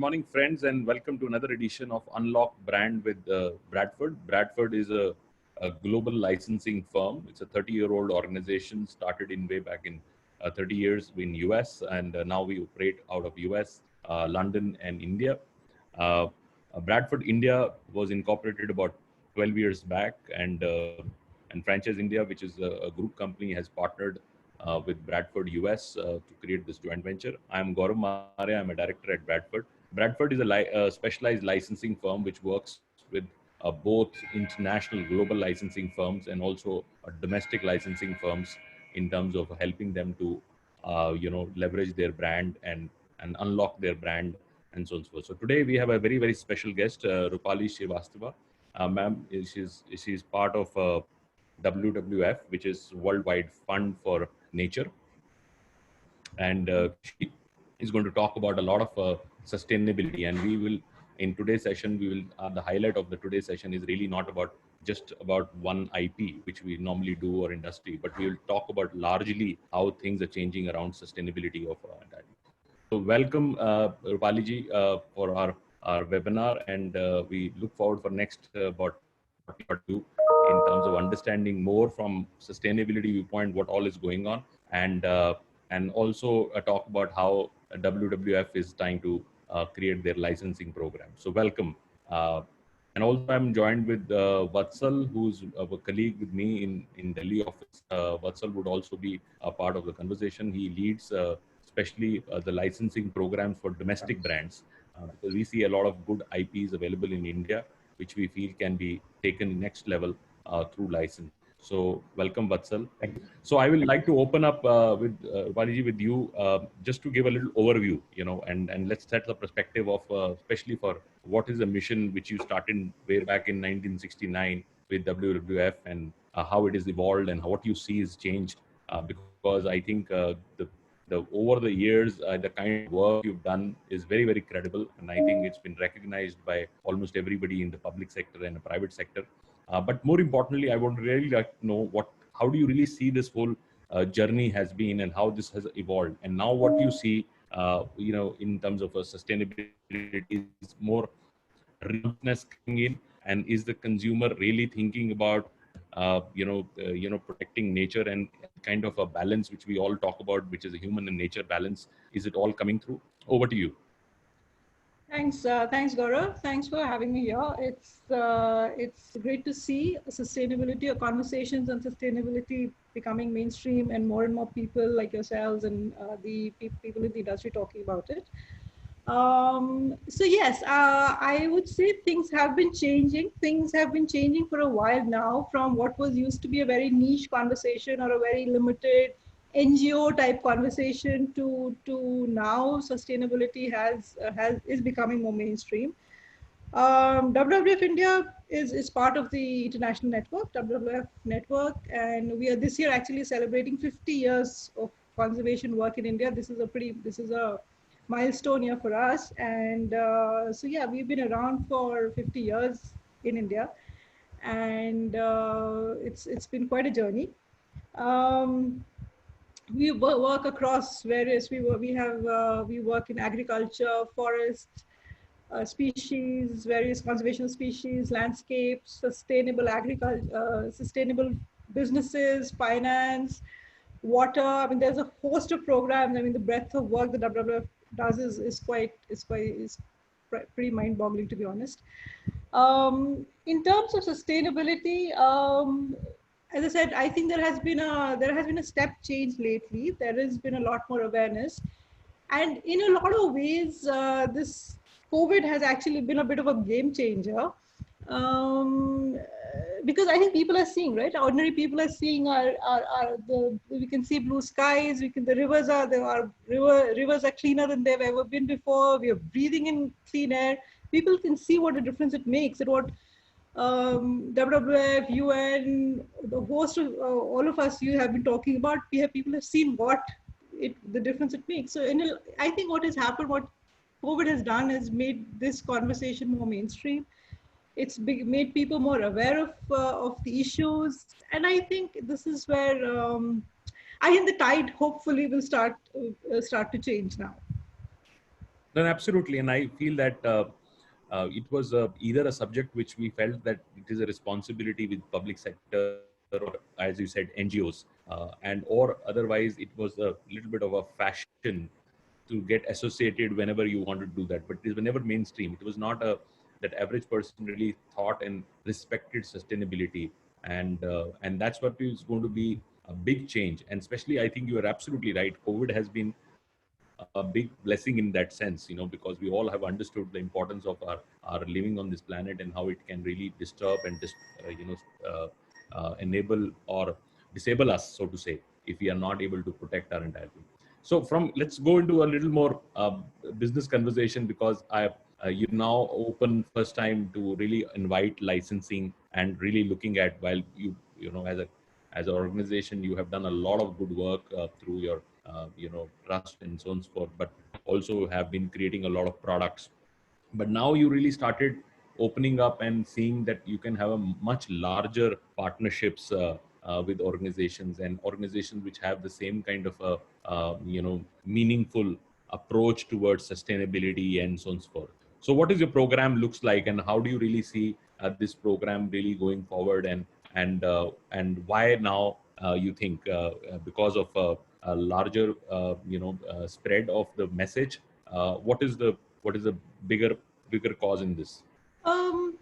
morning, friends, and welcome to another edition of Unlock Brand with Bradford. Bradford is a global licensing firm. It's a 30-year-old organization started in way back in 30 years in US, and now we operate out of US, London, and India. Bradford India was incorporated about 12 years back, and Franchise India, which is a group company, has partnered with Bradford US to create this joint venture. I'm Gaurav Mare. I'm a director at Bradford. Bradford is a specialized licensing firm which works with both international global licensing firms and also domestic licensing firms in terms of helping them to leverage their brand and unlock their brand and so on and so forth. So today we have a very special guest, Rupali Srivastava. Ma'am, she's part of WWF, which is Worldwide Fund for Nature, and she is going to talk about a lot of sustainability. And we will, in today's session, we will the highlight of the today's session is really not about just about one IP, which we normally do, or industry, but we will talk about largely how things are changing around sustainability of that. So welcome, Rupali ji, for our webinar, and we look forward for next about 40 do in terms of understanding more from sustainability viewpoint what all is going on, and also talk about how WWF is trying to create their licensing program. So welcome. And also I'm joined with Vatsal, who's a colleague with me in Delhi office. Vatsal would also be a part of the conversation. He leads especially the licensing programs for domestic brands, because we see a lot of good IPs available in India, which we feel can be taken next level through license. So welcome, Vatsal. Thank you. So I will like to open up with Rupali with you, just to give a little overview, and let's set the perspective of, especially for what is the mission which you started way back in 1969 with WWF, and how it is evolved and what you see is changed. Because I think the over the years, the kind of work you've done is very credible, and I think it's been recognized by almost everybody in the public sector and the private sector. But more importantly, I would really like to know how do you really see this whole journey has been, and how this has evolved, and now what you see, in terms of sustainability is more remoteness coming in, and is the consumer really thinking about protecting nature and kind of a balance which we all talk about, which is a human and nature balance. Is it all coming through? Over to you. Thanks, Gaurav. Thanks for having me here. It's great to see sustainability or conversations on sustainability becoming mainstream, and more people like yourselves and the people in the industry talking about it. So yes, I would say things have been changing. Things have been changing for a while now, from what was used to be a very niche conversation or a very limited NGO type conversation to now sustainability is becoming more mainstream. WWF India is part of the international network, WWF network, and we are this year actually celebrating 50 years of conservation work in India. This is a milestone year for us, and so yeah, we've been around for 50 years in India, and it's been quite a journey. We work across various. We work in agriculture, forest, species, various conservation species, landscapes, sustainable agriculture, sustainable businesses, finance, water. I mean, there's a host of programs. I mean, the breadth of work that WWF does is pretty mind-boggling, to be honest. In terms of sustainability, as I said, I think there has been a step change lately. There has been a lot more awareness, and in a lot of ways, this COVID has actually been a bit of a game changer. Because I think people are seeing, right? Ordinary people are seeing we can see blue skies. The rivers are cleaner than they've ever been before. We are breathing in clean air. People can see what a difference it makes, and what WWF, UN, the host of all of us you have been talking about. People have seen the difference it makes. So I think what has happened, what COVID has done, is made this conversation more mainstream. It's made people more aware of the issues, and I think this is where I think the tide hopefully will start to change now. No, absolutely. And I feel that it was either a subject which we felt that it is a responsibility with public sector or, as you said, NGOs, and or otherwise it was a little bit of a fashion to get associated whenever you want to do that. But it was never mainstream. It was not a that average person really thought and respected sustainability, and that's what is going to be a big change. And especially, I think you are absolutely right. COVID has been a big blessing in that sense, because we all have understood the importance of our living on this planet and how it can really disturb and enable or disable us, so to say, if we are not able to protect our entire thing. So from let's go into a little more business conversation, because you now open first time to really invite licensing and really looking at, while as an organization you have done a lot of good work through your trust and so on and so forth, but also have been creating a lot of products. But now you really started opening up and seeing that you can have a much larger partnerships with organizations which have the same kind of a meaningful approach towards sustainability and so on and so forth. So what is your program looks like, and how do you really see this program really going forward, and why now you think because of a larger spread of the message, what is the bigger bigger cause in this? Um,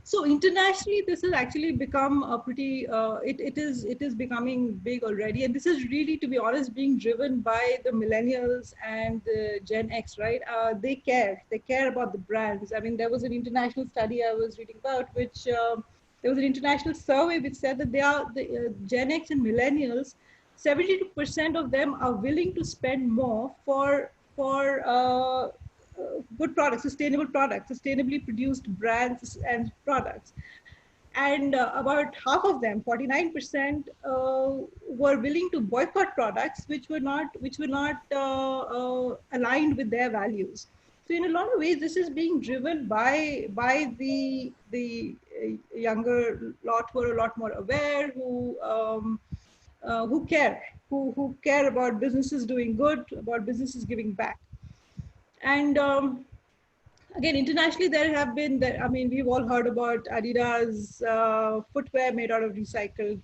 so internationally, this has actually become a pretty. It is becoming big already, and this is really, to be honest, being driven by the millennials and the Gen X. Right? They care. They care about the brands. I mean, there was an international study I was reading about, which there was an international survey which said that they are the Gen X and millennials. 72% of them are willing to spend more for good products, sustainable products, sustainably produced brands and products. And about half of them, 49%, were willing to boycott products which were not aligned with their values. So in a lot of ways, this is being driven by the younger lot who are a lot more aware, who care, who care about businesses doing good, about businesses giving back. And again, internationally, there have been, I mean, we've all heard about Adidas footwear made out of recycled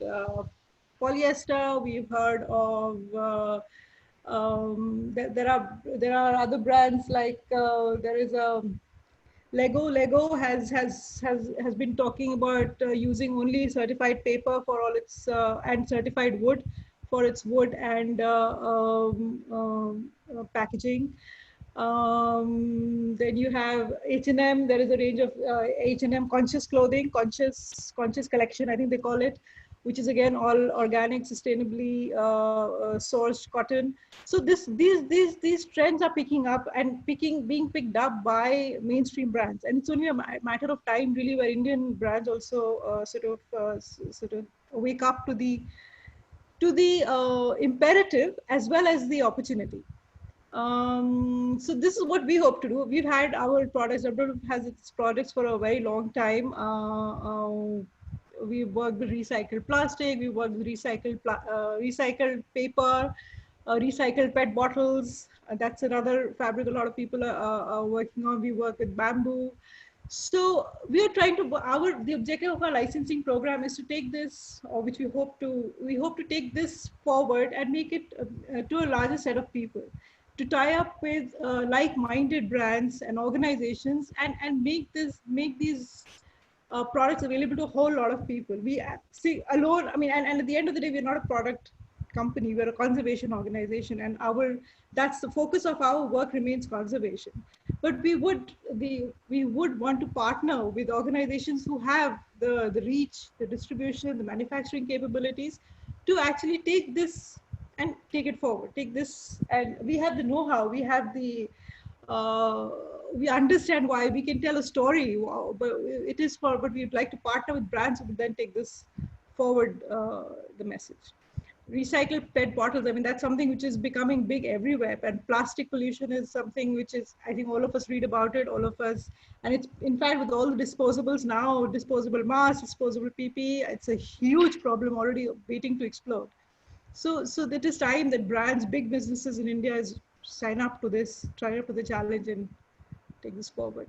polyester. We've heard of, there are other brands like, there is a Lego has been talking about using only certified paper for all its and certified wood for its wood and packaging. Then you have H&M. There is a range of H&M conscious clothing, conscious collection, I think they call it, which is again all organic, sustainably sourced cotton. So these trends are picking up and being picked up by mainstream brands, and it's only a matter of time, really, where Indian brands also sort of wake up to the imperative as well as the opportunity. So this is what we hope to do. We've had our products, WWF has its products for a very long time. We work with recycled plastic, we work with recycled paper, recycled PET bottles. That's another fabric a lot of people are working on. We work with bamboo. So we are trying to, the objective of our licensing program is to take this, or which we hope to take this forward and make it to a larger set of people, to tie up with like-minded brands and organizations, and make these products available to a whole lot of people. We see alone, I mean, and at the end of the day, we're not a product company, we're a conservation organization, and that's the focus of our work remains conservation. But we would want to partner with organizations who have the reach, the distribution, the manufacturing capabilities to actually take this and take it forward. Take this, and we have the know-how, we have we understand why, we can tell a story, but we'd like to partner with brands who would then take this forward, the message. Recycled PET bottles, I mean, that's something which is becoming big everywhere. And plastic pollution is something which is, I think all of us read about it, all of us. And it's, in fact, with all the disposables now, disposable masks, disposable PPE, it's a huge problem already waiting to explode. So that is time that brands, big businesses in India sign up to this, try up to the challenge and take this forward.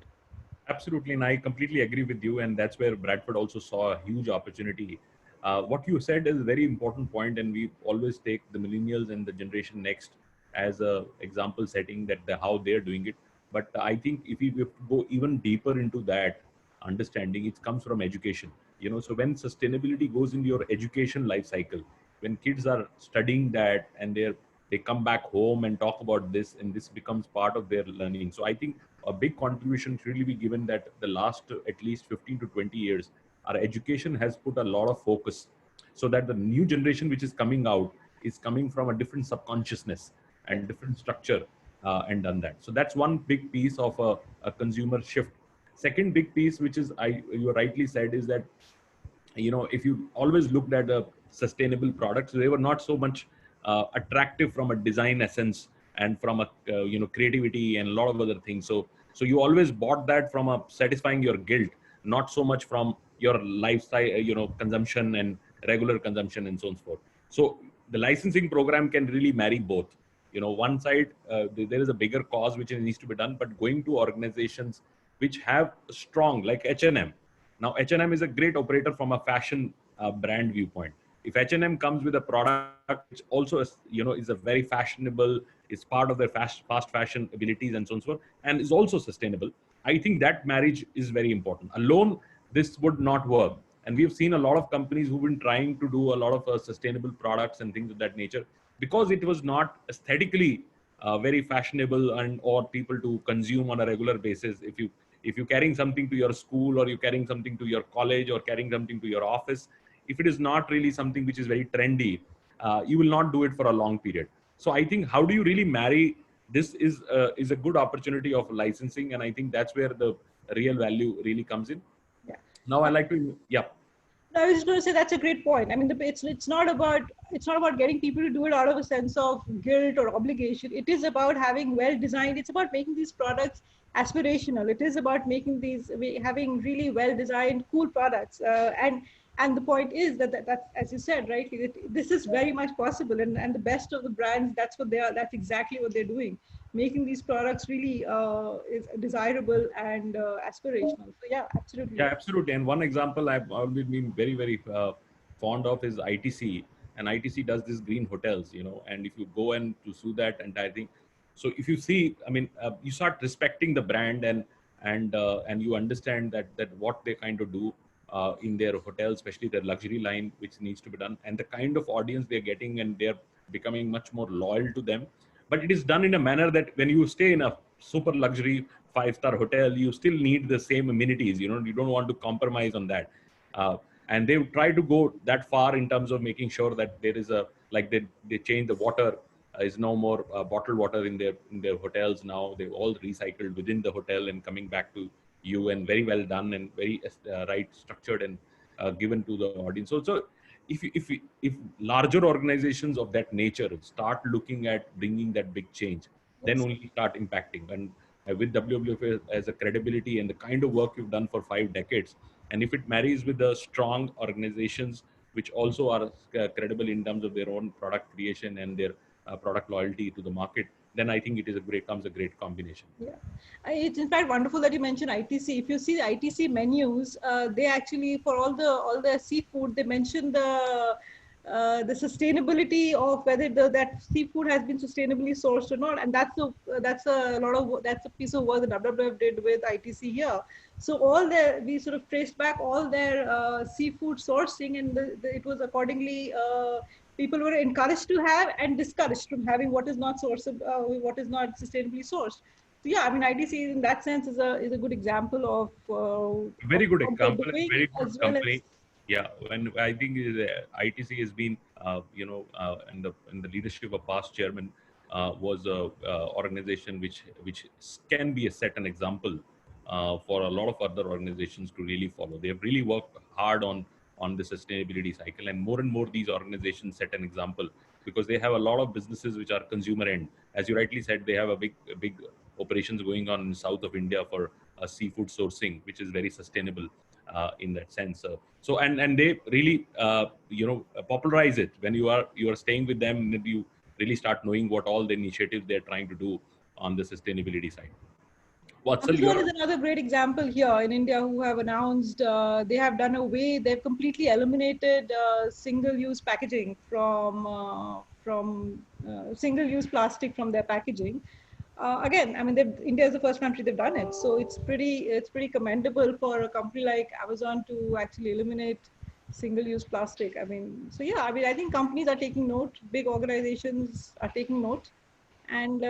Absolutely, and I completely agree with you. And that's where Bradford also saw a huge opportunity. What you said is a very important point, and we always take the millennials and the generation next as a example setting that how they're doing it. But I think if we have to go even deeper into that understanding, it comes from education. So when sustainability goes into your education life cycle, when kids are studying that and they come back home and talk about this, and this becomes part of their learning. So I think a big contribution should really be given that the last at least 15 to 20 years, our education has put a lot of focus so that the new generation which is coming out is coming from a different subconsciousness and different structure, and done that. So that's one big piece of a consumer shift. Second big piece, which is you rightly said, is that if you always looked at the sustainable products, they were not so much attractive from a design essence and from a creativity and a lot of other things. So you always bought that from a satisfying your guilt, not so much from your lifestyle, consumption and regular consumption and so on and so forth. So the licensing program can really marry both. One side, there is a bigger cause which needs to be done, but going to organizations which have strong, like H&M. Now, H&M is a great operator from a fashion brand viewpoint. If H&M comes with a product which also is a very fashionable, is part of their fast fashion abilities and so on and so forth, and is also sustainable, I think that marriage is very important. Alone, this would not work. And we've seen a lot of companies who've been trying to do a lot of sustainable products and things of that nature because it was not aesthetically very fashionable and or people to consume on a regular basis. If you're carrying something to your school, or you're carrying something to your college, or carrying something to your office, if it is not really something which is very trendy, you will not do it for a long period. So I think how do you really marry this is a good opportunity of licensing, and I think that's where the real value really comes in. Yeah. Now I like to, yeah. No, I was just going to say that's a great point. I mean, it's not about getting people to do it out of a sense of guilt or obligation. It is about having well designed. It's about making these products aspirational. It is about making these having really well designed, cool products. And the point is that as you said, right, this is very much possible. And the best of the brands, that's what they are. That's exactly what they're doing, making these products really is desirable and aspirational. So yeah, absolutely. Yeah, absolutely. And one example I've always been very, very fond of is ITC. And ITC does these green hotels, and if you go and to sue that entire thing, so if you see, I mean, you start respecting the brand, and you understand that what they kind of do in their hotels, especially their luxury line, which needs to be done, and the kind of audience they're getting, and they're becoming much more loyal to them. But it is done in a manner that when you stay in a super luxury five-star hotel, you still need the same amenities. You don't want to compromise on that. And they try to go that far in terms of making sure that there is they change the water, is no more bottled water in their hotels now. They've all recycled within the hotel and coming back to you, and very well done and very right structured and given to the audience. So if larger organizations of that nature start looking at bringing that big change, then only start impacting. And with WWF as a credibility and the kind of work you've done for 5 decades, and if it marries with the strong organizations which also are credible in terms of their own product creation and their product loyalty to the market, then I think comes a great combination. Yeah, it's in fact wonderful that you mentioned ITC. If you see the ITC menus, they actually for all the seafood, they mention the sustainability of whether that seafood has been sustainably sourced or not, and that's a piece of work that WWF did with ITC here. So we sort of traced back all their seafood sourcing, and it was accordingly. People were encouraged to have and discouraged from having what is not what is not sustainably sourced. So yeah, I mean, ITC in that sense is a good example of very good example, very good as well company. as, Yeah, when I think ITC has been, in the leadership of past chairman, was a organization which can be a set an example for a lot of other organizations to really follow. They have really worked hard on the sustainability cycle, and more these organizations set an example because they have a lot of businesses which are consumer end. As you rightly said, they have a big operations going on in south of India for seafood sourcing, which is very sustainable in that sense. So and they really popularize it when you are staying with them, and you really start knowing what all the initiatives they're trying to do on the sustainability side. Vatsal, Amazon is another great example here in India who have announced they have done away, they've completely eliminated single-use packaging from single-use plastic from their packaging. Again, I mean, India is the first country they've done it, so it's pretty commendable for a company like Amazon to actually eliminate single-use plastic. I mean, so yeah, I mean, I think companies are taking note, big organizations are taking note, and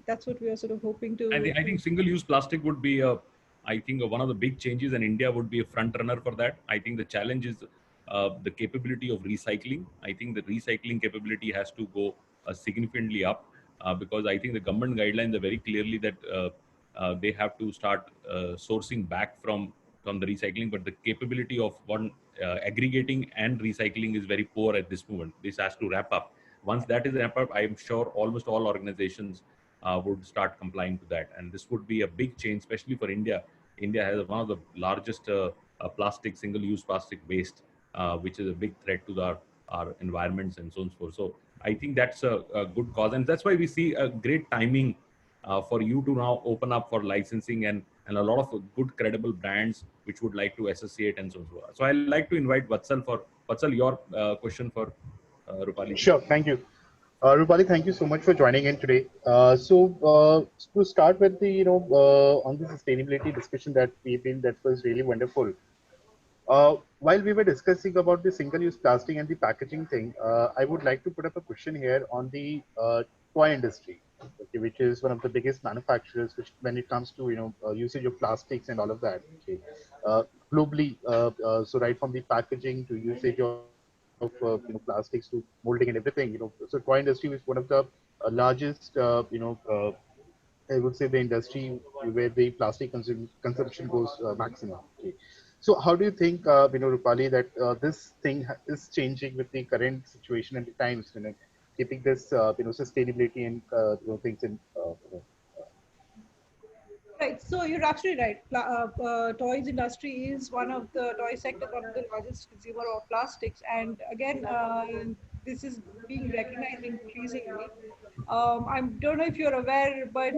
that's what we are sort of hoping to. I think single-use plastic would be one of the big changes, and India would be a front runner for that. I think the challenge is the capability of recycling. I think the recycling capability has to go significantly up because I think the government guidelines are very clearly that they have to start sourcing back from the recycling, but the capability of aggregating and recycling is very poor at this moment. This has to wrap up. Once that is wrapped up, I am sure almost all organizations would start complying to that, and this would be a big change, especially for India. India has one of the largest single-use plastic waste, which is a big threat to our environments and so on and so forth. So I think that's a good cause, and that's why we see a great timing for you to now open up for licensing and a lot of good credible brands which would like to associate and so on and so forth. So I'd like to invite Vatsal, your question for Roopali. Sure, thank you. Rupali, thank you so much for joining in today. To start with the, on the sustainability discussion that was really wonderful. While we were discussing about the single-use plastic and the packaging thing, I would like to put up a question here on the toy industry, okay, which is one of the biggest manufacturers, which when it comes to usage of plastics and all of that, okay, globally. So right from the packaging to usage of plastics to molding and everything, so toy industry is one of the largest I would say the industry where the plastic consumption goes maximum. Okay. So how do you think, Rupali, that this thing is changing with the current situation and the times, keeping this, sustainability and things in. Right, so you're absolutely right. Toys industry is one of the toy sector, one of the largest consumer of plastics, and again, this is being recognized increasingly. I don't know if you're aware, but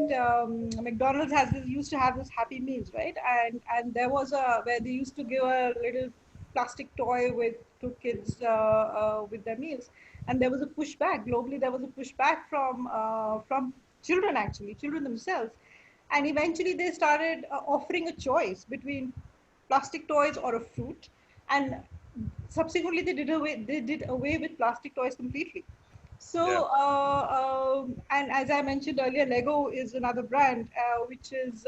McDonald's used to have this Happy Meals, right? And there was where they used to give a little plastic toy to kids with their meals, and there was a pushback globally. There was a pushback from children, actually, children themselves, and eventually they started offering a choice between plastic toys or a fruit, and subsequently they did away with plastic toys completely. So and as I mentioned earlier, Lego is another brand which is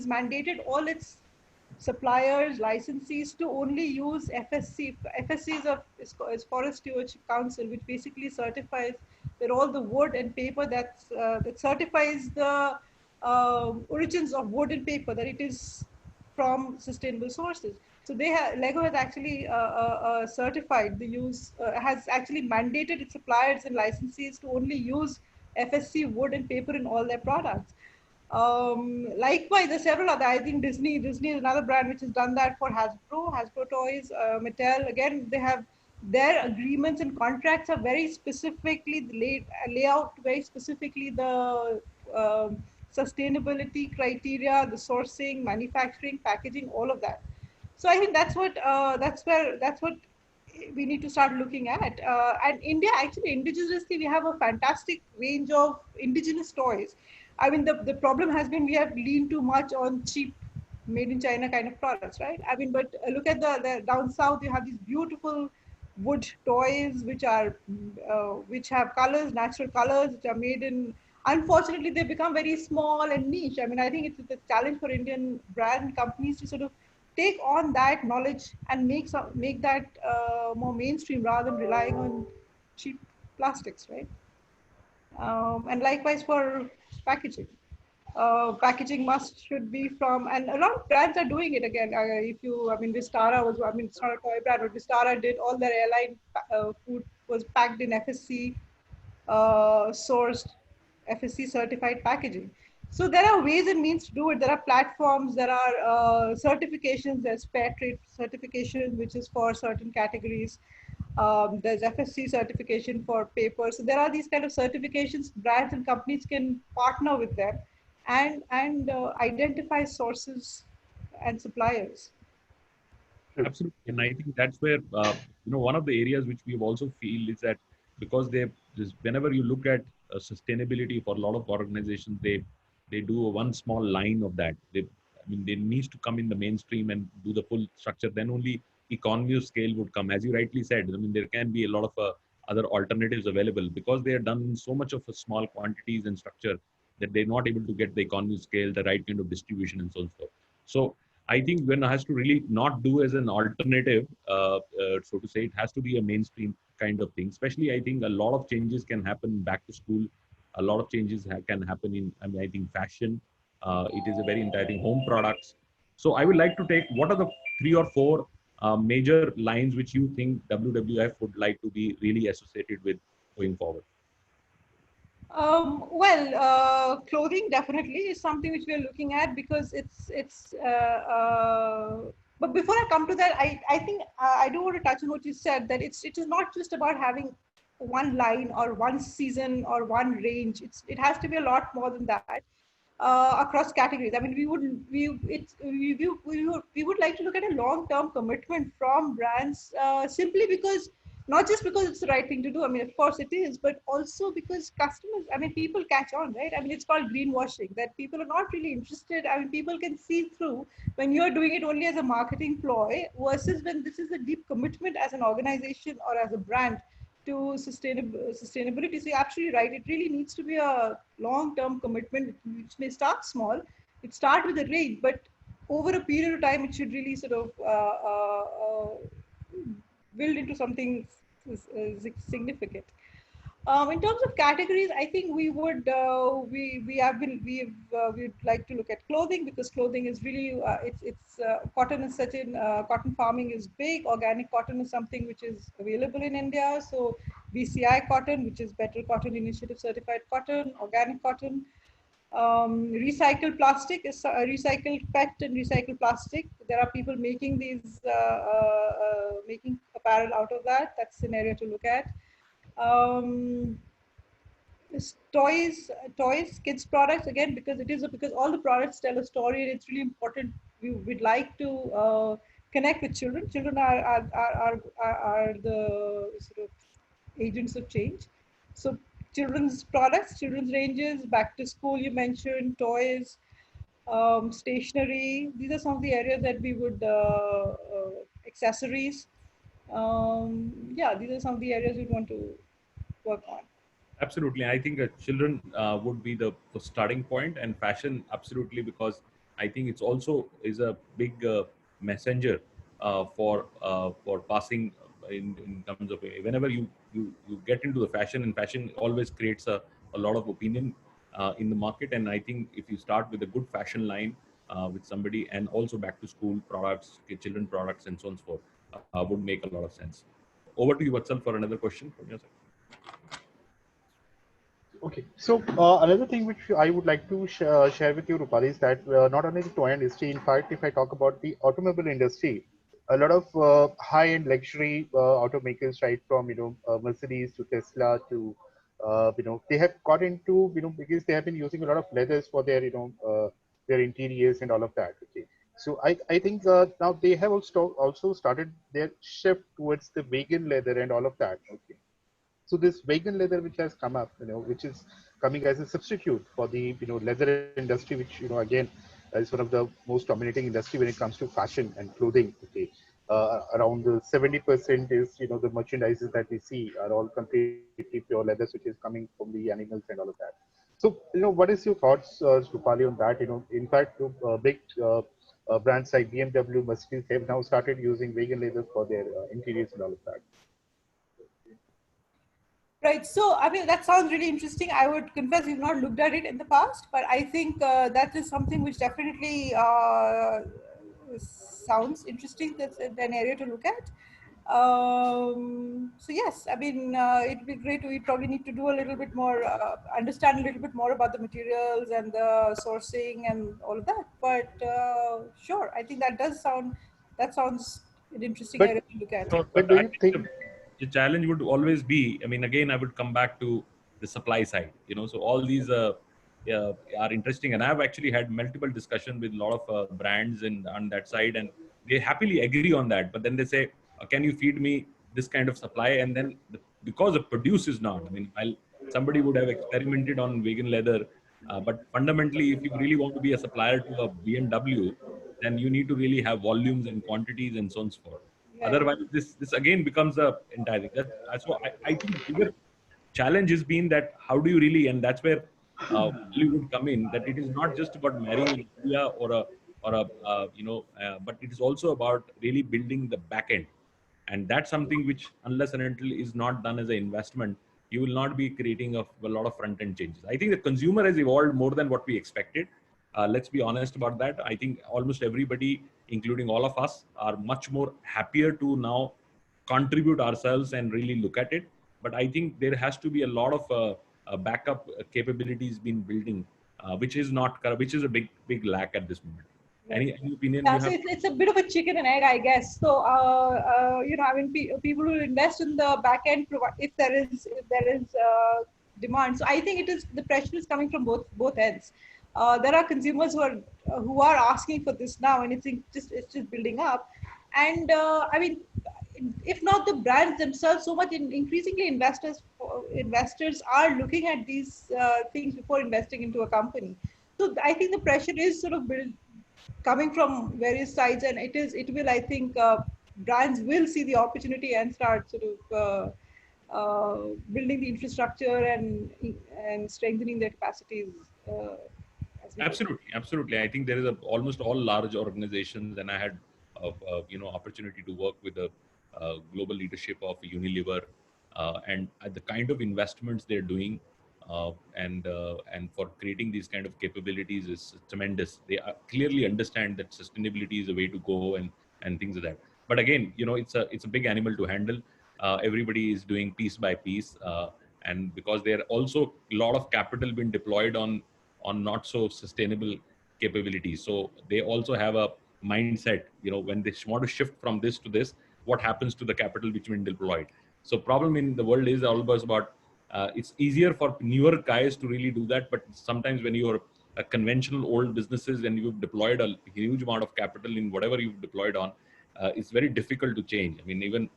mandated all its suppliers, licensees to only use FSC. FSC is Forest Stewardship Council, which basically certifies that all the wood and paper that certifies the origins of wood and paper, that it is from sustainable sources. So Lego has actually certified the use, has actually mandated its suppliers and licensees to only use FSC wood and paper in all their products. Likewise, there's several other. I think Disney is another brand which has done that for Hasbro toys, Mattel. Again, they have their agreements and contracts are very specifically lay out very specifically the sustainability criteria, the sourcing, manufacturing, packaging, all of that. So I think that's what we need to start looking at. And India, actually, indigenously, we have a fantastic range of indigenous toys. I mean, the problem has been we have leaned too much on cheap, made in China kind of products, right? I mean, but look at the down south, you have these beautiful wood toys which have colors, natural colors, which are made in. Unfortunately, they become very small and niche. I mean, I think it's a challenge for Indian brand companies to sort of take on that knowledge and make that more mainstream rather than relying on cheap plastics, right? And likewise for packaging. Packaging should be from, and a lot of brands are doing it again. Vistara it's not a toy brand, but Vistara did all their airline food was packed in FSC sourced, FSC certified packaging. So there are ways and means to do it. There are platforms, there are certifications, there's fair trade certification, which is for certain categories. There's FSC certification for paper. So there are these kind of certifications. Brands and companies can partner with them and identify sources and suppliers. Absolutely, and I think that's where one of the areas which we've also feel is that because whenever you look at sustainability for a lot of organizations, they do one small line of that. They needs to come in the mainstream and do the full structure. Then only economy of scale would come. As you rightly said, I mean there can be a lot of other alternatives available because they are done in so much of a small quantities and structure that they're not able to get the economy of scale, the right kind of distribution, and so on. So I think one has to really not do as an alternative, so to say. It has to be a mainstream kind of thing. Especially, I think a lot of changes can happen back to school. A lot of changes can happen in, I think, fashion. It is a very enticing home products. So I would like to take what are the 3 or 4 major lines which you think WWF would like to be really associated with going forward. Clothing definitely is something which we are looking at because it's. But before I come to that, I think I do want to touch on what you said, that it is not just about having one line or one season or one range. It has to be a lot more than that. Across categories. I mean, we would like to look at a long-term commitment from brands, simply because, not just because it's the right thing to do. I mean, of course it is, but also because customers, I mean, people catch on, right? I mean, it's called greenwashing, that people are not really interested. I mean, people can see through when you're doing it only as a marketing ploy versus when this is a deep commitment as an organization or as a brand to sustainability. So you're absolutely right. It really needs to be a long-term commitment, which may start small. It start with a range, but over a period of time, it should really sort of build into something significant. In terms of categories, I think we'd like to look at clothing, because clothing is really cotton is such an cotton farming is big. Organic cotton is something which is available in India. So BCI cotton, which is Better Cotton Initiative certified cotton, organic cotton. Recycled plastic is recycled PET and recycled plastic. There are people making making apparel out of that. That's an area to look at. Um, toys, kids products, again, because all the products tell a story, and it's really important. We'd like to connect with children. Children are the sort of agents of change. So children's products, children's ranges, back to school, you mentioned toys, stationery. These are some of the areas that we would accessories. Yeah, these are some of the areas we want to work on. Absolutely. I think children would be the starting point, and fashion, absolutely, because I think it's also is a big messenger for passing in terms of whenever you get into the fashion, and fashion always creates a lot of opinion in the market. And I think if you start with a good fashion line with somebody, and also back to school products, children products, and so on and so forth, would make a lot of sense. Over to you, Vatsal, for another question from your side. Okay, so another thing which I would like to share with you, Rupali, is that not only the toy industry, in fact, if I talk about the automobile industry, a lot of high-end luxury automakers, right from Mercedes to Tesla to they have got into because they have been using a lot of leathers for their their interiors and all of that. Okay, so I think now they have also started their shift towards the vegan leather and all of that. Okay, so this vegan leather which has come up, which is coming as a substitute for the leather industry, which again is one of the most dominating industry when it comes to fashion and clothing. Okay, around 70% is the merchandises that we see are all completely pure leathers, which is coming from the animals and all of that. So what is your thoughts, Rupali, on that? In fact, big brands like BMW, Mercedes have now started using vegan leathers for their interiors and all of that. Right. So, I mean, that sounds really interesting. I would confess we've not looked at it in the past, but I think that is something which definitely sounds interesting. That's an area to look at. So yes, I mean, it'd be great. We probably need to do a little bit more, understand a little bit more about the materials and the sourcing and all of that. But sure, I think that sounds an interesting area to look at. So, But do you think? the challenge would always be, I mean, again, I would come back to the supply side, so all these are interesting. And I've actually had multiple discussions with a lot of brands on that side, and they happily agree on that. But then they say, can you feed me this kind of supply? And then because the produce is not, I mean, while somebody would have experimented on vegan leather, but fundamentally, if you really want to be a supplier to a BMW, then you need to really have volumes and quantities and so on and so forth. Yeah. Otherwise, this again becomes a entire thing. That's what I think the bigger challenge has been, that how do you really, and that's where value would come in. That it is not just about marrying an idea but it is also about really building the back end, and that's something which, unless and until is not done as an investment, you will not be creating a lot of front end changes. I think the consumer has evolved more than what we expected. Let's be honest about that. I think almost everybody, including all of us, are much more happier to now contribute ourselves and really look at it. But I think there has to be a lot of backup capabilities being building, which is a big lack at this moment. Any opinion Yeah, you so have? it's a bit of a chicken and egg, I guess. So, I mean, people will invest in the back end if there is demand. So I think the pressure is coming from both ends. There are consumers who are asking for this now, and it's just building up. And I mean, if not the brands themselves, so much increasingly investors are looking at these things before investing into a company. So I think the pressure is sort of coming from various sides, and it will, I think, brands will see the opportunity and start sort of building the infrastructure and strengthening their capacities as we go. Absolutely. I think there is almost all large organizations, and I had opportunity to work with the global leadership of Unilever, and the kind of investments they're doing, and for creating these kind of capabilities is tremendous. They clearly understand that sustainability is a way to go, and things like that. But again, it's a big animal to handle. Everybody is doing piece by piece, and because there are also a lot of capital being deployed on not so sustainable capabilities. So they also have a mindset, when they want to shift from this to this, what happens to the capital which been deployed. So problem in the world is always about, it's easier for newer guys to really do that. But sometimes when you're a conventional old businesses and you've deployed a huge amount of capital in whatever you've deployed on, it's very difficult to change. I mean, even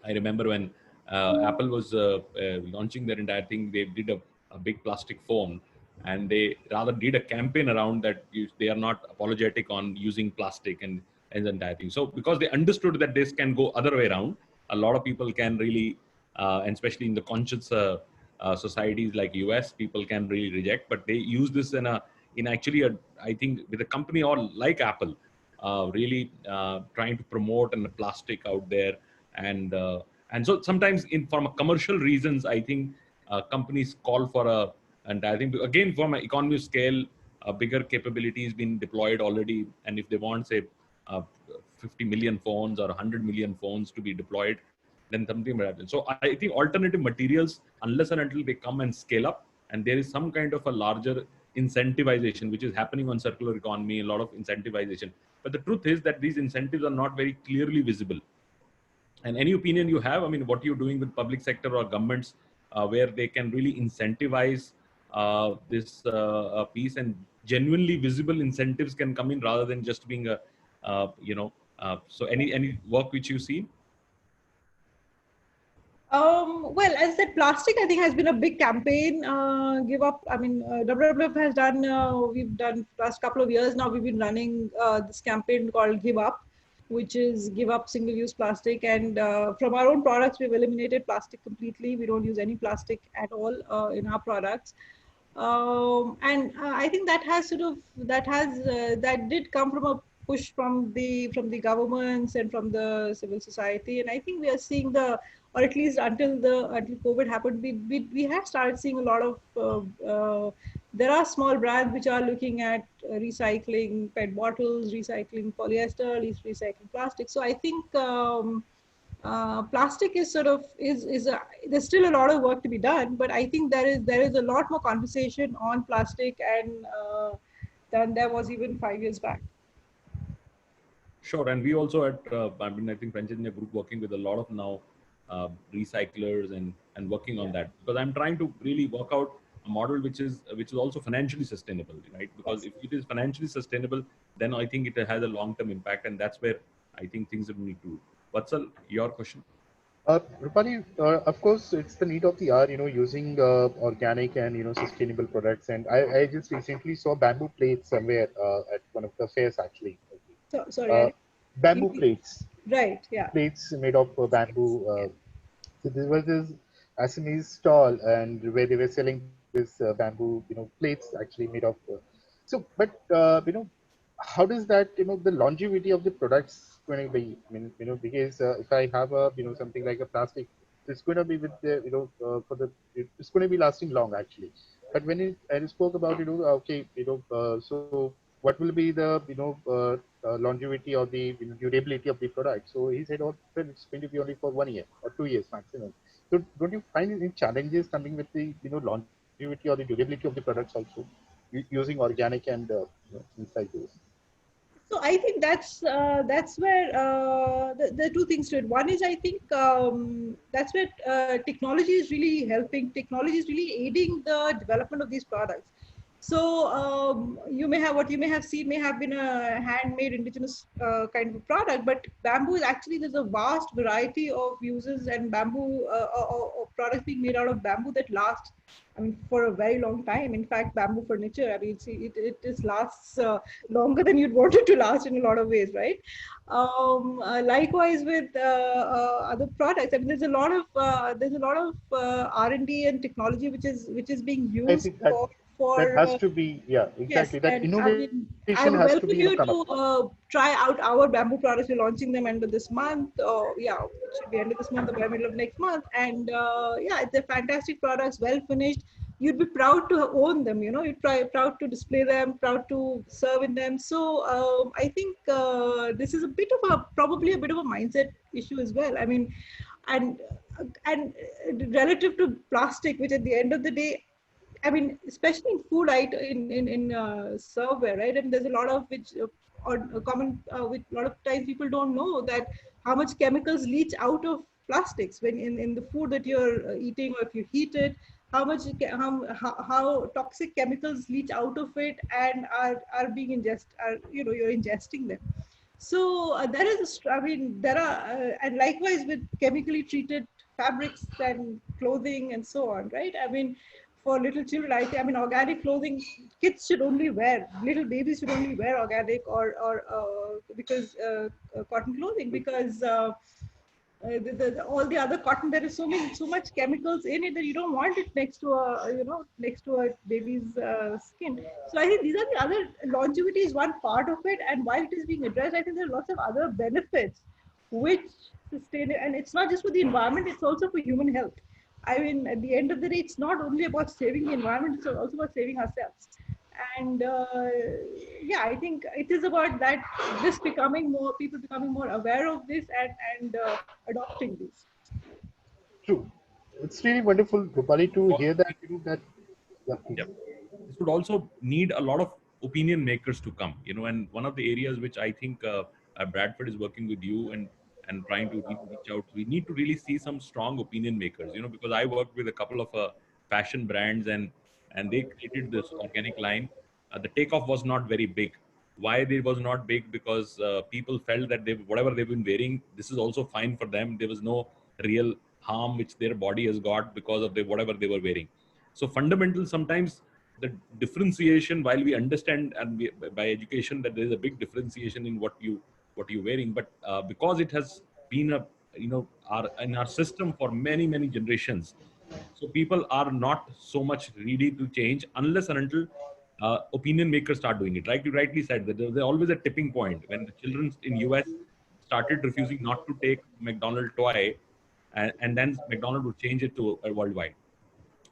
I remember when Apple was launching their entire thing, they did a big plastic phone, and they rather did a campaign around that. They are not apologetic on using plastic and the entire thing. So because they understood that this can go other way around, a lot of people can really, and especially in the conscious societies like US, people can really reject. But they use this in actually I think with a company or like Apple, really trying to promote and the plastic out there. And so sometimes from a commercial reasons, I think companies call for and I think again from an economy scale, bigger capabilities being deployed already. And if they want, say, uh, 50 million phones or 100 million phones to be deployed, then something will happen. So I think alternative materials, unless and until they come and scale up, and there is some kind of a larger incentivization which is happening on circular economy, a lot of incentivization. But the truth is that these incentives are not very clearly visible. And any opinion you have, I mean, what you're doing with public sector or governments, where they can really incentivize this piece, and genuinely visible incentives can come in rather than just being so any work which you see? Well, as I said, plastic, I think, has been a big campaign. Give up. I mean, WWF has done. We've done last couple of years now. We've been running this campaign called Give Up, which is give up single-use plastic. And from our own products, we've eliminated plastic completely. We don't use any plastic at all in our products. And I think that did come from a push from the governments and from the civil society. And I think we are seeing or at least until COVID happened, we have started seeing a lot of there are small brands which are looking at recycling PET bottles, recycling polyester, recycling plastic. So I think plastic is there's still a lot of work to be done, but I think there is a lot more conversation on plastic and than there was even 5 years back. Sure. And we also at I think Franchise India Group working with a lot of now recyclers and working on that, because I'm trying to really work out a model which is also financially sustainable, right? Because if it is financially sustainable, then I think it has a long-term impact, and that's where I think things will need to. Vatsal, your question? Rupali, of course, it's the need of the hour, using organic and sustainable products. And I just recently saw bamboo plates somewhere at one of the fairs, actually. So, sorry, Uh, bamboo you- plates, right, yeah. plates made of bamboo. So there was this Assamese stall, and where they were selling this bamboo, plates actually made of. But how does that, the longevity of the products going to be? I mean, because if I have a, something like a plastic, it's going to be with the, it's going to be lasting long actually. But when I spoke about, okay, so what will be the, longevity or the durability of the product? So he said, oh, well, it's going to be only for 1 year or 2 years maximum. So don't you find any challenges coming with the, longevity or the durability of the products also, using organic and inside those? So I think that's where the two things to it. One is I think that's where technology is really helping. Technology is really aiding the development of these products. So you may have what you may have seen may have been a handmade indigenous kind of a product, but bamboo is actually there's a vast variety of uses and bamboo or products being made out of bamboo that last. I mean, for a very long time. In fact, bamboo furniture, I mean, it just lasts longer than you'd want it to last in a lot of ways, right? Likewise with other products. I mean, there's a lot of R&D and technology which is being I used think that that for has to be, yeah, yes, exactly. That and I innovation mean, I has would to be, welcome you come up. to try out our bamboo products. We're launching them end of this month. Yeah, it should be end of this month or by middle of next month. And yeah, they're fantastic products, well finished. You'd be proud to own them. You know, you'd proud to display them, proud to serve in them. So I think this is a bit of a probably a bit of a mindset issue as well. I mean, and and relative to plastic, which at the end of the day I mean, especially in food in serveware, right? And there's a lot of which or common which a lot of times people don't know that how much chemicals leach out of plastics when in the food that you're eating or if you heat it, how much how toxic chemicals leach out of it and are being are you're ingesting them. So there is I mean there are and likewise with chemically treated fabrics and clothing and so on, right? I mean for little children, I mean, organic clothing, kids should only wear, little babies should only wear organic or because cotton clothing because all the other cotton, there is so much chemicals in it that you don't want it next to next to a baby's skin. So I think these are the other longevity is one part of it, and while it is being addressed, I think there are lots of other benefits which sustain it, and it's not just for the environment; it's also for human health. I mean, at the end of the day, it's not only about saving the environment; it's also about saving ourselves. And yeah, I think it is about that. This becoming more people becoming more aware of this and adopting this. True. It's really wonderful, Rupali, to Well, hear that, that, yeah, please. yeah. This would also need a lot of opinion makers to come, and one of the areas which I think Bradford is working with you and trying to reach out. We need to really see some strong opinion makers, because I worked with a couple of fashion brands and they created this organic line. The takeoff was not very big. Why they was not big? Because people felt that whatever they've been wearing, this is also fine for them. There was no real harm which their body has got because of whatever they were wearing. So fundamental sometimes the differentiation, while we understand and by education that there is a big differentiation in what you're wearing, but because it has been our in our system for many generations, so people are not so much ready to change unless and until opinion makers start doing it. Right, you rightly said that there's always a tipping point when the children in US started refusing not to take McDonald's toy, and then McDonald's would change it to worldwide.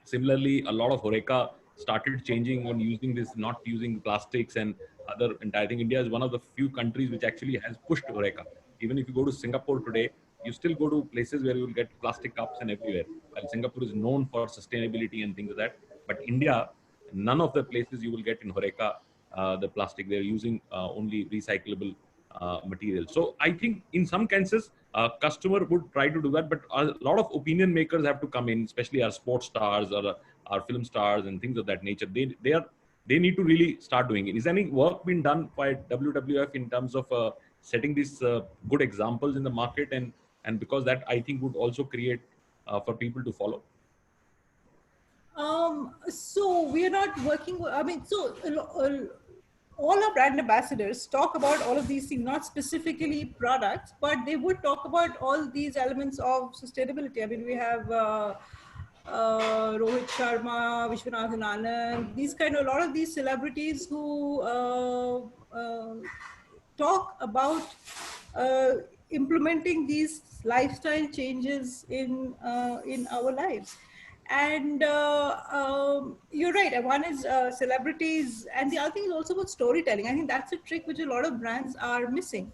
Similarly, a lot of Horeca started changing on using this, not using plastics and other. And I think India is one of the few countries which actually has pushed Horeca. Even if you go to Singapore today, you still go to places where you will get plastic cups and everywhere. While Singapore is known for sustainability and things like that, but India, none of the places you will get in Horeca the plastic. They're using only recyclable material. So I think in some cases customer would try to do that, but a lot of opinion makers have to come in, especially our sports stars or our film stars and things of that nature. They need to really start doing it. Is any work been done by WWF in terms of setting these good examples in the market, and because that I think would also create for people to follow? So we are not working. I mean, so all our brand ambassadors talk about all of these things, not specifically products, but they would talk about all these elements of sustainability. I mean, we have Rohit Sharma, Vishwanathan Anand, these kind of, a lot of these celebrities who talk about uh, implementing these lifestyle changes in our lives. And you're right. One is celebrities, and the other thing is also about storytelling. I think that's a trick which a lot of brands are missing.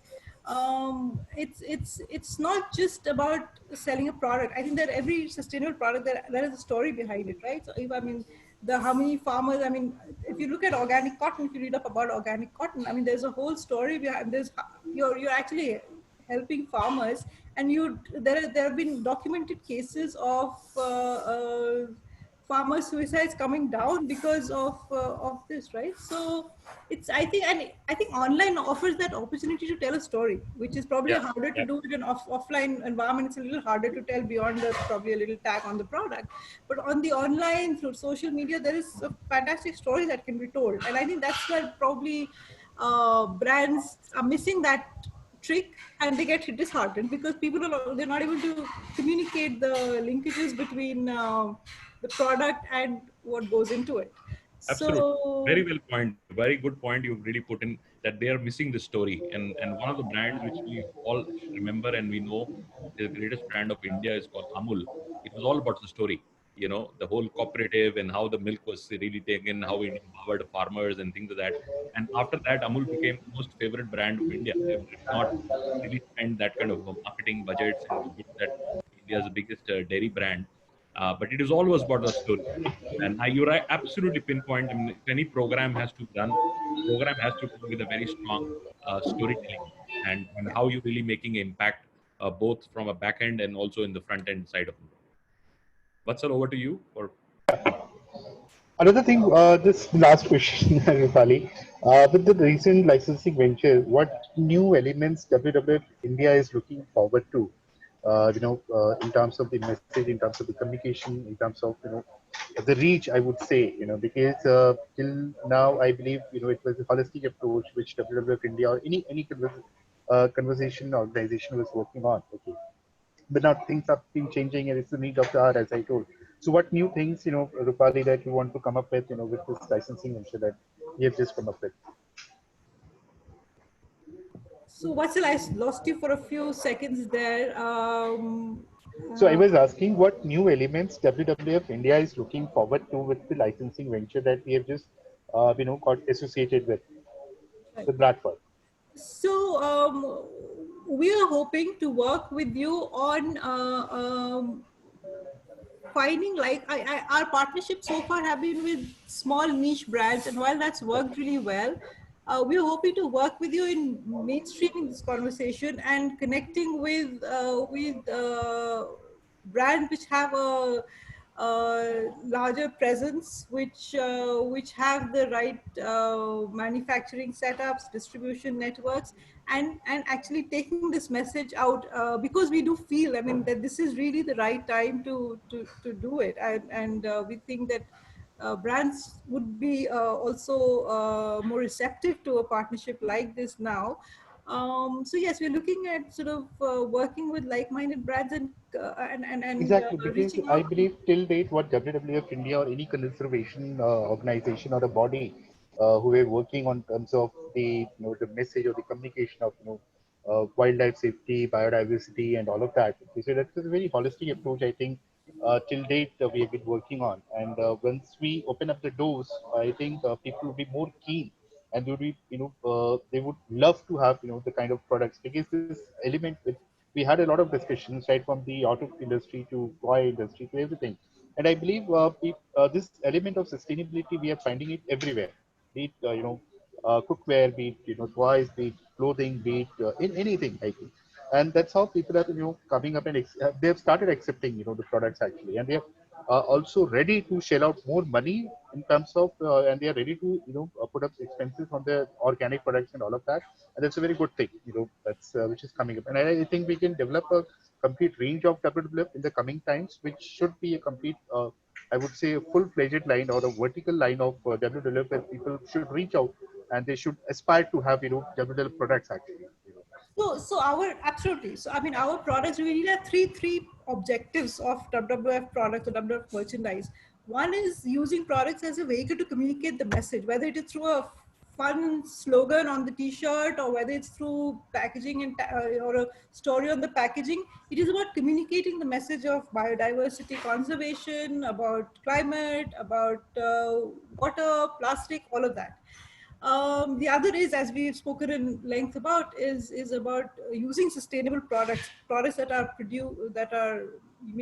It's not just about selling a product. I think that every sustainable product, there is a story behind it, right? So if, I mean, the how many farmers, I mean, if you look at organic cotton, if you read up about organic cotton, I mean, there's a whole story behind this. You're actually helping farmers, and there have been documented cases of farmer suicides coming down because of this, right? So it's, I think online offers that opportunity to tell a story, which is probably Yeah, harder to yeah, do in an offline environment. It's a little harder to tell beyond the probably a little tag on the product, but on the online through social media, there is a fantastic story that can be told. And I think that's where probably brands are missing that trick, and they get disheartened because they're not able to communicate the linkages between the product and what goes into it. absolutely. So Very well point. Very good point you've really put in, that they are missing the story. And one of the brands which we all remember and we know the greatest brand of India is called Amul. It was all about the story. You know, the whole cooperative and how the milk was really taken, how it empowered farmers and things like that. And after that, Amul became the most favorite brand of India. They did not really spend that kind of marketing budgets and to get that India's biggest dairy brand. But it is always about the story. And you're right, absolutely pinpoint. I mean, if any program has to be done, program has to come with a very strong storytelling, and how you're really making impact both from a back end and also in the front end side of it. Vatsal, over to you. Or Another thing, this last question, Rupali, with the recent licensing venture, what new elements WWF India is looking forward to? In terms of the message, in terms of the communication, in terms of the reach, I would say, because till now, I believe it was a holistic approach which WWF India or any conversation organization was working on. Okay, but now things have been changing, and it's the need of the hour, as I told. So, what new things, Rupali, that you want to come up with, with this licensing venture that you have just come up with? so what's I lost you for a few seconds there. So, I Uh, was asking what new elements WWF India is looking forward to with the licensing venture that we have just, got associated with Bradford. So we are hoping to work with you on finding, like, our partnerships so far have been with small niche brands, and while that's worked really well, we're hoping to work with you in mainstreaming this conversation and connecting with brands which have a larger presence, which have the right manufacturing setups, distribution networks, and actually taking this message out, because we do feel, I mean, that this is really the right time to do it, and we think that brands would be also more receptive to a partnership like this now. So yes, we're looking at sort of working with like-minded brands and Exactly, because reaching I out to. believe till date, what WWF India or any conservation organization or a body who are working on terms of the message or the communication of wildlife safety, biodiversity, and all of that. Okay, so that's a very holistic approach. I think till date we have been working on, and once we open up the doors, I think people will be more keen, and they would be they would love to have the kind of products, because this element with we had a lot of discussions right from the auto industry to toy industry to everything, and I believe this element of sustainability we are finding it everywhere, be it cookware, be it toys, be it clothing, be it in anything, I think. and that's how people are coming up and they have started accepting the products actually, and they are also ready to shell out more money in terms of and they are ready to put up expenses on the organic products and all of that, and that's a very good thing that's which is coming up, and I think we can develop a complete range of WWF in the coming times, which should be a complete I would say a full-fledged line or a vertical line of WWF that people should reach out and they should aspire to have WWF products actually. So our absolutely. So I mean, our products, we need three objectives of WWF products or WWF merchandise. One is using products as a vehicle to communicate the message, whether it is through a fun slogan on the T-shirt or whether it's through packaging and or a story on the packaging. It is about communicating the message of biodiversity conservation, about climate, about water, plastic, all of that. The other is, as we've spoken in length about, is about using sustainable products that are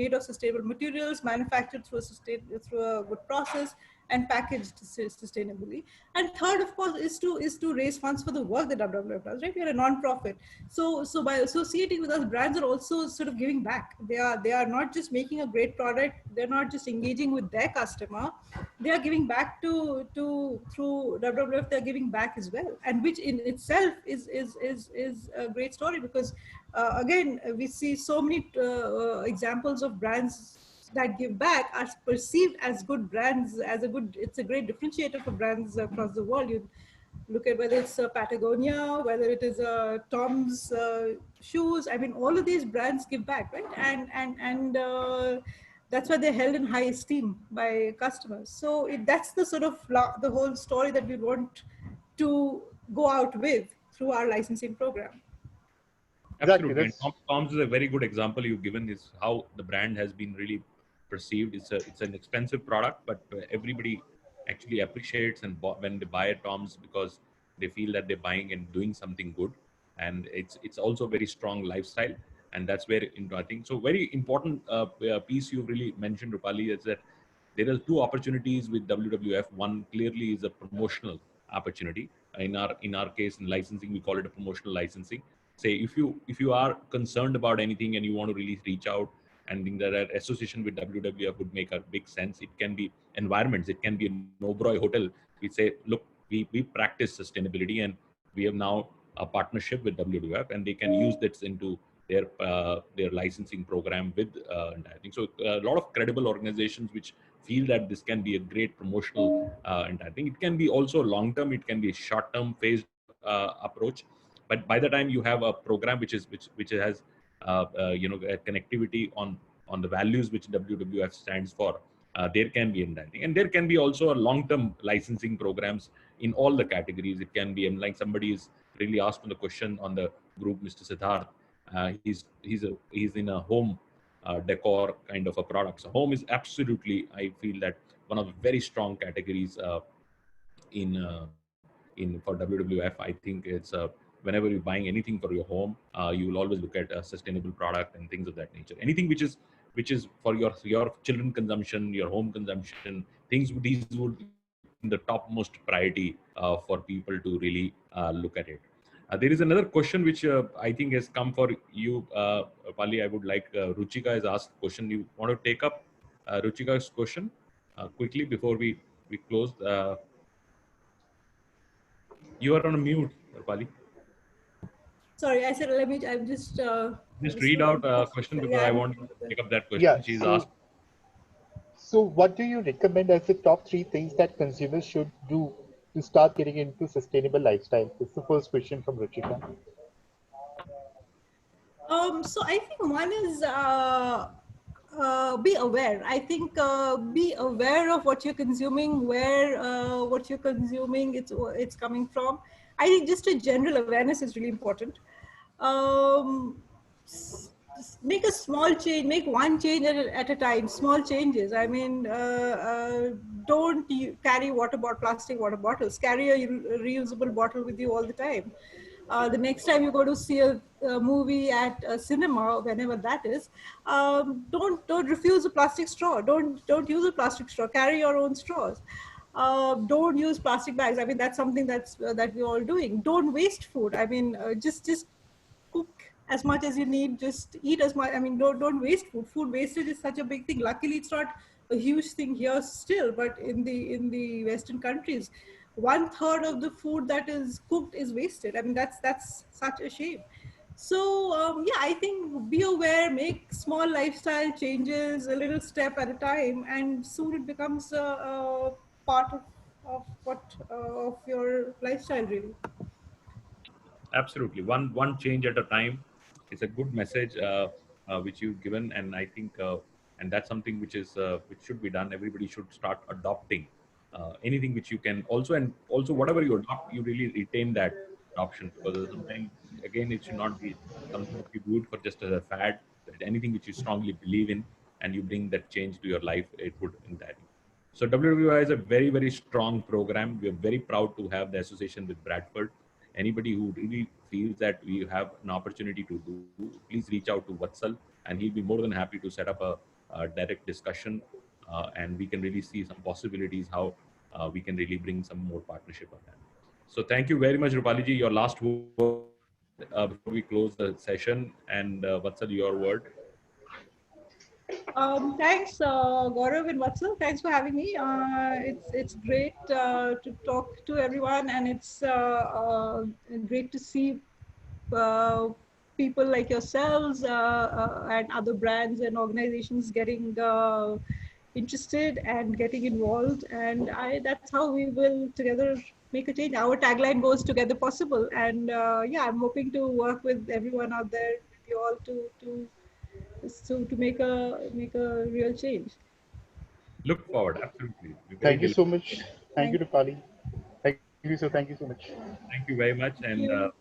made of sustainable materials, manufactured through a good process, and packaged sustainably. And third, of course, is to raise funds for the work that WWF does. Right, we are a non-profit, so by associating with us, brands are also sort of giving back. They are not just making a great product. They're not just engaging with their customer. They are giving back to through WWF. They're giving back as well, and which in itself is a great story, because again, we see so many examples of brands that give back are perceived as good brands, it's a great differentiator for brands across the world. You look at whether it's Patagonia, whether it is Tom's shoes. I mean, all of these brands give back, right? And that's why they're held in high esteem by customers. So that's the sort of the whole story that we want to go out with through our licensing program. Absolutely. And Tom's is a very good example you've given, is how the brand has been really perceived. It's an expensive product, but everybody actually appreciates and when they buy Tom's, because they feel that they're buying and doing something good, and it's also a very strong lifestyle, and that's where I think so. Very important piece you really mentioned, Rupali, is that there are two opportunities with WWF. One clearly is a promotional opportunity. In our case, in licensing, we call it a promotional licensing. Say if you are concerned about anything and you want to really reach out, and think that an association with WWF would make a big sense. It can be environments. It can be a Nobroi hotel. We say, look, we practice sustainability, and we have now a partnership with WWF, and they can use that into their licensing program with entire thing. So a lot of credible organizations which feel that this can be a great promotional entire thing. It can be also long term. It can be a short term phased approach. But by the time you have a program which has a connectivity on the values which WWF stands for, there can be indicting, and there can be also a long-term licensing programs in all the categories. It can be, like somebody is really asked on the question on the group, Mr. Siddharth. He's in a home decor kind of a product. So home is absolutely, I feel that one of the very strong categories in for WWF. I think it's whenever you're buying anything for your home, you will always look at a sustainable product and things of that nature. Anything which is for your children consumption, your home consumption, these would be the topmost priority for people to really look at it. There is another question which I think has come for you, Pali. I would like Ruchika has asked a question. You want to take up Ruchika's question quickly before we close? You are on mute, Pali. Sorry, I said I'm just read out a question because I want to pick up that question. Yeah, She's asked. So what do you recommend as the top 3 things that consumers should do to start getting into sustainable lifestyle? That's the first question from Ruchika. So I think one is be aware. I think be aware of what you're consuming, where what you're consuming, it's coming from. I think just a general awareness is really important. Make a small change, make one change at a time, small changes. I mean, don't carry plastic water bottles, carry a reusable bottle with you all the time. The next time you go to see a movie at a cinema, whenever that is, don't refuse a plastic straw. Don't use a plastic straw. Carry your own straws. Don't use plastic bags. I mean, that's something that we're all doing. Don't waste food. I mean, just cook as much as you need. Just eat as much. I mean, don't waste food. Food wastage is such a big thing. Luckily, it's not a huge thing here still, but in the Western countries, 1/3 of the food that is cooked is wasted. I mean, that's such a shame. So yeah, I think be aware, make small lifestyle changes, a little step at a time, and soon it becomes a part of what of your lifestyle really. Absolutely, one change at a time. It's a good message which you've given, and I think and that's something which should be done. Everybody should start adopting anything which you can also, and also whatever you adopt, you really retain that adoption, because sometimes again it should not be something that you do it for just as a fad. But anything which you strongly believe in and you bring that change to your life, it would entirely. So WWI is a very, very strong program. We are very proud to have the association with Bradford. Anybody who really feels that we have an opportunity to do, please reach out to Vatsal, and he'll be more than happy to set up a direct discussion, and we can really see some possibilities how we can really bring some more partnership on that. So thank you very much, Rupali ji. Your last word before we close the session, and Vatsal, your word. Thanks, Gaurav and Vatsal. Thanks for having me. It's great to talk to everyone, and it's great to see uh, people like yourselves and other brands and organizations getting interested and getting involved. And that's how we will together make a change. Our tagline goes "Together Possible," and yeah, I'm hoping to work with everyone out there, with you all, to make a real change. Look forward. Absolutely. We're very Thank you well. so much. Thank you, Thank Rupali. Thank you, sir. Thank you so much. Thank you very much, and you.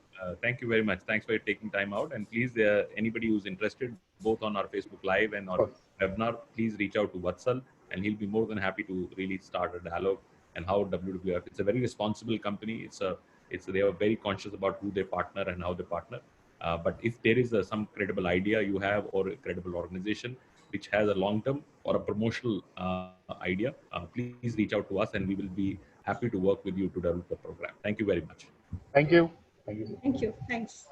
thank you very much. Thanks for taking time out. And please, anybody who's interested, both on our Facebook Live and Of on course. webinar, please reach out to Vatsal, and he'll be more than happy to really start a dialogue and how WWF. It's a very responsible company. They are very conscious about who they partner and how they partner. But if there is some credible idea you have, or a credible organization which has a long term or a promotional idea, please reach out to us, and we will be happy to work with you to develop the program. Thank you very much. Thank you. Thank you. Thank you. Thanks.